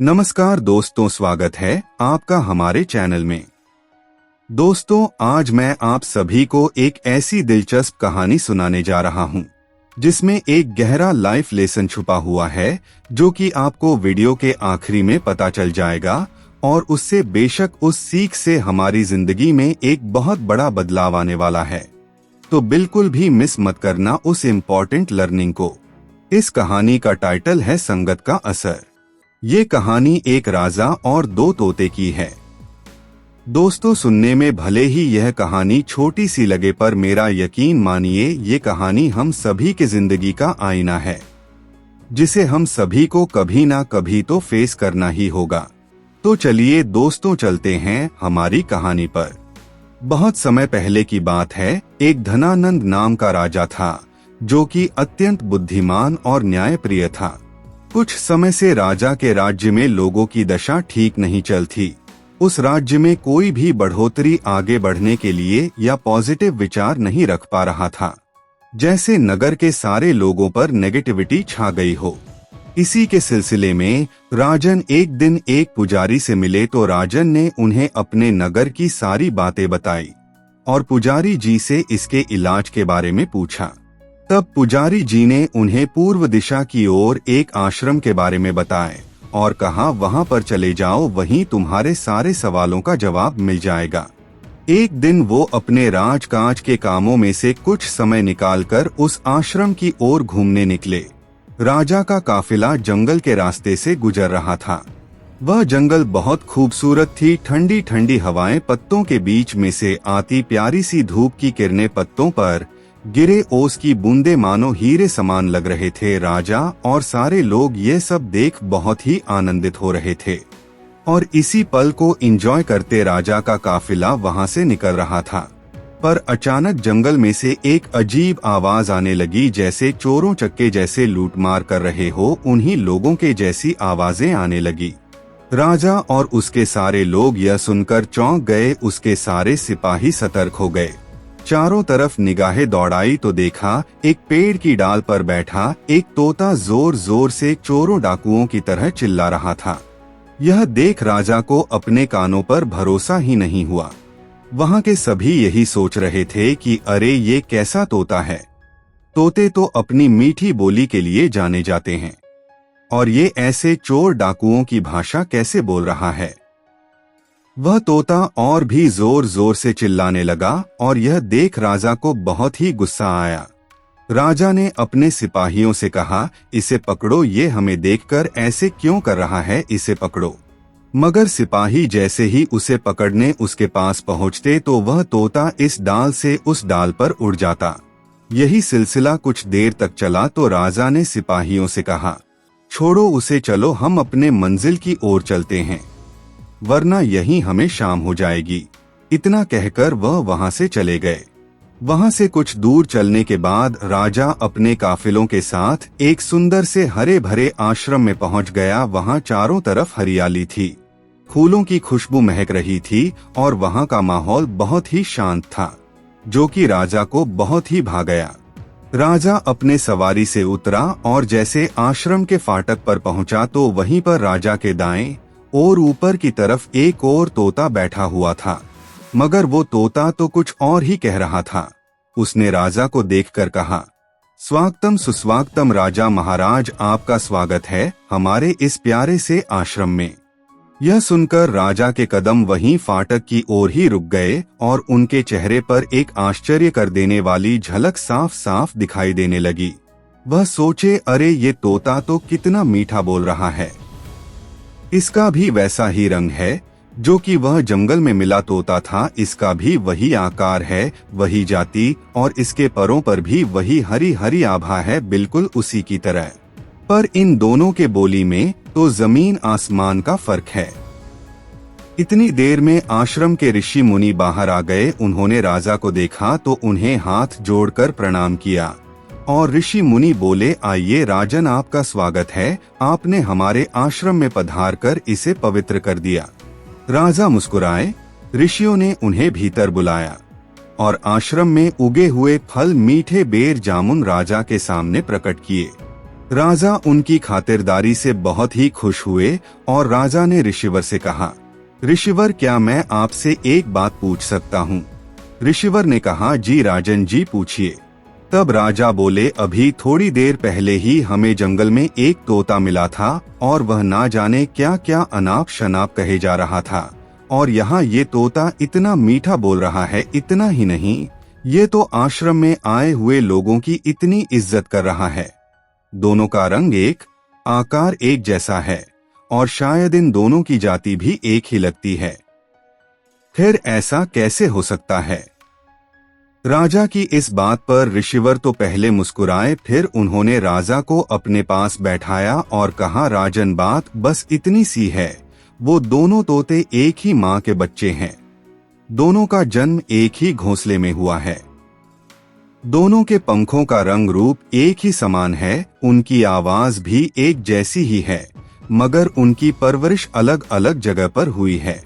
नमस्कार दोस्तों, स्वागत है आपका हमारे चैनल में। दोस्तों, आज मैं आप सभी को एक ऐसी दिलचस्प कहानी सुनाने जा रहा हूं, जिसमें एक गहरा लाइफ लेसन छुपा हुआ है, जो कि आपको वीडियो के आखिरी में पता चल जाएगा और उससे बेशक उस सीख से हमारी जिंदगी में एक बहुत बड़ा बदलाव आने वाला है। तो बिल्कुल भी मिस मत करना उस इम्पोर्टेंट लर्निंग को। इस कहानी का टाइटल है संगत का असर। ये कहानी एक राजा और दो तोते की है। दोस्तों, सुनने में भले ही यह कहानी छोटी सी लगे, पर मेरा यकीन मानिए, ये कहानी हम सभी के जिंदगी का आईना है, जिसे हम सभी को कभी ना कभी तो फेस करना ही होगा। तो चलिए दोस्तों, चलते हैं हमारी कहानी पर। बहुत समय पहले की बात है। एक धनानंद नाम का राजा था, जो कि अत्यंत बुद्धिमान और न्यायप्रिय था। कुछ समय से राजा के राज्य में लोगों की दशा ठीक नहीं चल थी। उस राज्य में कोई भी बढ़ोतरी, आगे बढ़ने के लिए या पॉजिटिव विचार नहीं रख पा रहा था। जैसे नगर के सारे लोगों पर नेगेटिविटी छा गई हो। इसी के सिलसिले में राजन एक दिन एक पुजारी से मिले, तो राजन ने उन्हें अपने नगर की सारी बातें बताई और पुजारी जी से इसके इलाज के बारे में पूछा। तब पुजारी जी ने उन्हें पूर्व दिशा की ओर एक आश्रम के बारे में बताए और कहा, वहां पर चले जाओ, वहीं तुम्हारे सारे सवालों का जवाब मिल जाएगा। एक दिन वो अपने राजकाज के कामों में से कुछ समय निकालकर उस आश्रम की ओर घूमने निकले। राजा का काफिला जंगल के रास्ते से गुजर रहा था। वह जंगल बहुत खूबसूरत थी। ठंडी ठंडी हवाएं, पत्तों के बीच में से आती प्यारी सी धूप की किरणें, पत्तों पर गिरे ओस की बूंदे मानो हीरे समान लग रहे थे। राजा और सारे लोग ये सब देख बहुत ही आनंदित हो रहे थे और इसी पल को एंजॉय करते राजा का काफिला वहां से निकल रहा था। पर अचानक जंगल में से एक अजीब आवाज आने लगी, जैसे चोरों चक्के जैसे लूटमार कर रहे हो, उन्हीं लोगों के जैसी आवाजें आने लगी। राजा और उसके सारे लोग यह सुनकर चौंक गए। उसके सारे सिपाही सतर्क हो गए। चारों तरफ निगाहें दौड़ाई तो देखा, एक पेड़ की डाल पर बैठा एक तोता जोर जोर से चोरों डाकुओं की तरह चिल्ला रहा था। यह देख राजा को अपने कानों पर भरोसा ही नहीं हुआ। वहां के सभी यही सोच रहे थे कि अरे, ये कैसा तोता है। तोते तो अपनी मीठी बोली के लिए जाने जाते हैं, और ये ऐसे चोर डाकुओं की भाषा कैसे बोल रहा है। वह तोता और भी जोर जोर से चिल्लाने लगा और यह देख राजा को बहुत ही गुस्सा आया। राजा ने अपने सिपाहियों से कहा, इसे पकड़ो, ये हमें देखकर ऐसे क्यों कर रहा है, इसे पकड़ो। मगर सिपाही जैसे ही उसे पकड़ने उसके पास पहुंचते, तो वह तोता इस डाल से उस डाल पर उड़ जाता। यही सिलसिला कुछ देर तक चला, तो राजा ने सिपाहियों से कहा, छोड़ो उसे, चलो हम अपने मंजिल की ओर चलते हैं, वरना यहीं हमें शाम हो जाएगी। इतना कहकर वह वहां से चले गए। वहां से कुछ दूर चलने के बाद राजा अपने काफिलों के साथ एक सुंदर से हरे भरे आश्रम में पहुंच गया। वहां चारों तरफ हरियाली थी, फूलों की खुशबू महक रही थी और वहां का माहौल बहुत ही शांत था, जो कि राजा को बहुत ही भा गया। राजा अपने सवारी से उतरा और जैसे आश्रम के फाटक पर पहुंचा, तो वहीं पर राजा के दाएं और ऊपर की तरफ एक और तोता बैठा हुआ था। मगर वो तोता तो कुछ और ही कह रहा था। उसने राजा को देखकर कहा, स्वागतम सुस्वागतम राजा महाराज, आपका स्वागत है हमारे इस प्यारे से आश्रम में। यह सुनकर राजा के कदम वहीं फाटक की ओर ही रुक गए और उनके चेहरे पर एक आश्चर्य कर देने वाली झलक साफ साफ दिखाई देने लगी। वह सोचे, अरे, ये तोता तो कितना मीठा बोल रहा है। इसका भी वैसा ही रंग है जो कि वह जंगल में मिला तोता था। इसका भी वही आकार है, वही जाति, और इसके परों पर भी वही हरी हरी आभा है, बिल्कुल उसी की तरह। पर इन दोनों के बोली में तो जमीन आसमान का फर्क है। इतनी देर में आश्रम के ऋषि मुनि बाहर आ गए। उन्होंने राजा को देखा तो उन्हें हाथ जोड़कर प्रणाम किया और ऋषि मुनि बोले, आइए राजन, आपका स्वागत है, आपने हमारे आश्रम में पधार कर इसे पवित्र कर दिया। राजा मुस्कुराए। ऋषियों ने उन्हें भीतर बुलाया और आश्रम में उगे हुए फल, मीठे बेर, जामुन राजा के सामने प्रकट किए। राजा उनकी खातिरदारी से बहुत ही खुश हुए और राजा ने ऋषिवर से कहा, ऋषिवर क्या मैं आपसे एक बात पूछ सकता हूँ? ऋषिवर ने कहा, जी राजन जी पूछिए। तब राजा बोले, अभी थोड़ी देर पहले ही हमें जंगल में एक तोता मिला था और वह ना जाने क्या क्या अनाप शनाप कहे जा रहा था, और यहाँ ये तोता इतना मीठा बोल रहा है। इतना ही नहीं, ये तो आश्रम में आए हुए लोगों की इतनी इज्जत कर रहा है। दोनों का रंग एक, आकार एक जैसा है और शायद इन दोनों की जाति भी एक ही लगती है। फिर ऐसा कैसे हो सकता है? राजा की इस बात पर ऋषिवर तो पहले मुस्कुराए, फिर उन्होंने राजा को अपने पास बैठाया और कहा, राजन बात बस इतनी सी है, वो दोनों तोते एक ही माँ के बच्चे हैं। दोनों का जन्म एक ही घोंसले में हुआ है। दोनों के पंखों का रंग रूप एक ही समान है, उनकी आवाज भी एक जैसी ही है, मगर उनकी परवरिश अलग अलग जगह पर हुई है।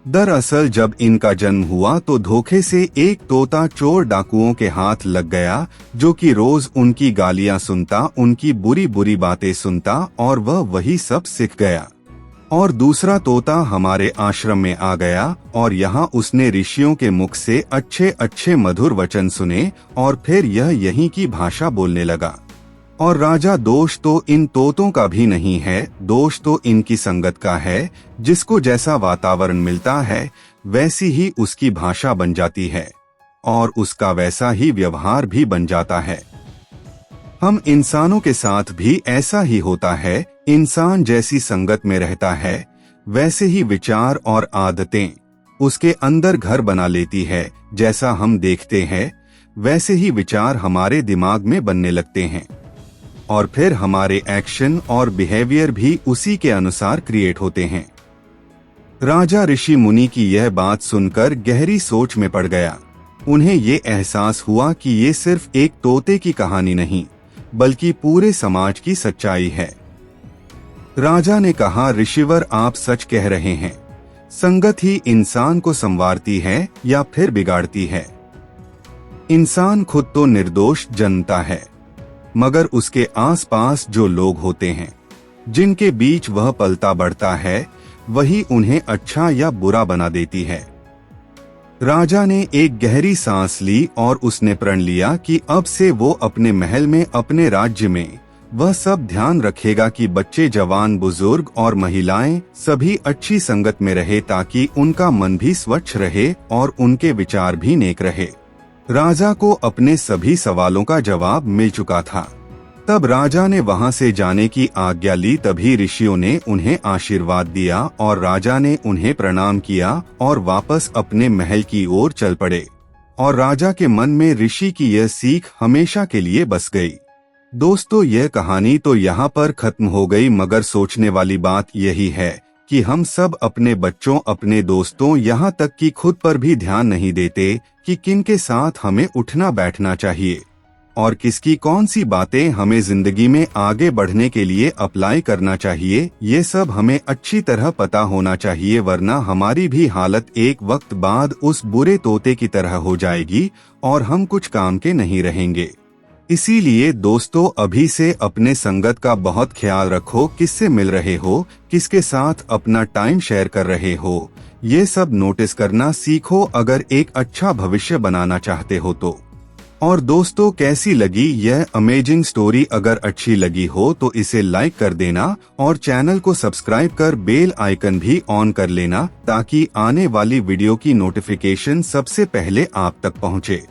दरअसल जब इनका जन्म हुआ तो धोखे से एक तोता चोर डाकुओं के हाथ लग गया, जो कि रोज उनकी गालियां सुनता, उनकी बुरी बुरी बातें सुनता और वह वही सब सीख गया। और दूसरा तोता हमारे आश्रम में आ गया और यहाँ उसने ऋषियों के मुख से अच्छे अच्छे मधुर वचन सुने और फिर यह यहीं की भाषा बोलने लगा। और राजा, दोष तो इन तोतों का भी नहीं है, दोष तो इनकी संगत का है। जिसको जैसा वातावरण मिलता है वैसी ही उसकी भाषा बन जाती है और उसका वैसा ही व्यवहार भी बन जाता है। हम इंसानों के साथ भी ऐसा ही होता है। इंसान जैसी संगत में रहता है वैसे ही विचार और आदतें उसके अंदर घर बना लेती है। जैसा हम देखते हैं वैसे ही विचार हमारे दिमाग में बनने लगते हैं और फिर हमारे एक्शन और बिहेवियर भी उसी के अनुसार क्रिएट होते हैं। राजा ऋषि मुनि की यह बात सुनकर गहरी सोच में पड़ गया। उन्हें ये एहसास हुआ कि ये सिर्फ एक तोते की कहानी नहीं, बल्कि पूरे समाज की सच्चाई है। राजा ने कहा, ऋषिवर आप सच कह रहे हैं। संगत ही इंसान को संवारती है या फिर बिगाड़ती है। इंसान खुद तो निर्दोष जन्मता है, मगर उसके आसपास जो लोग होते हैं, जिनके बीच वह पलता बढ़ता है, वही उन्हें अच्छा या बुरा बना देती है। राजा ने एक गहरी सांस ली और उसने प्रण लिया कि अब से वो अपने महल में, अपने राज्य में वह सब ध्यान रखेगा कि बच्चे, जवान, बुजुर्ग और महिलाएं सभी अच्छी संगत में रहे, ताकि उनका मन भी स्वच्छ रहे और उनके विचार भी नेक रहे। राजा को अपने सभी सवालों का जवाब मिल चुका था। तब राजा ने वहां से जाने की आज्ञा ली। तभी ऋषियों ने उन्हें आशीर्वाद दिया और राजा ने उन्हें प्रणाम किया और वापस अपने महल की ओर चल पड़े। और राजा के मन में ऋषि की यह सीख हमेशा के लिए बस गई। दोस्तों, यह कहानी तो यहाँ पर खत्म हो गई, मगर सोचने वाली बात यही है कि हम सब अपने बच्चों, अपने दोस्तों, यहाँ तक कि खुद पर भी ध्यान नहीं देते कि किनके साथ हमें उठना बैठना चाहिए और किसकी कौन सी बातें हमें जिंदगी में आगे बढ़ने के लिए अप्लाई करना चाहिए। ये सब हमें अच्छी तरह पता होना चाहिए, वरना हमारी भी हालत एक वक्त बाद उस बुरे तोते की तरह हो जाएगी और हम कुछ काम के नहीं रहेंगे। इसीलिए दोस्तों, अभी से अपने संगत का बहुत ख्याल रखो। किससे मिल रहे हो, किसके साथ अपना टाइम शेयर कर रहे हो, ये सब नोटिस करना सीखो अगर एक अच्छा भविष्य बनाना चाहते हो तो। और दोस्तों, कैसी लगी यह अमेजिंग स्टोरी? अगर अच्छी लगी हो तो इसे लाइक कर देना और चैनल को सब्सक्राइब कर बेल आइकन भी ऑन कर लेना, ताकि आने वाली वीडियो की नोटिफिकेशन सबसे पहले आप तक पहुंचे।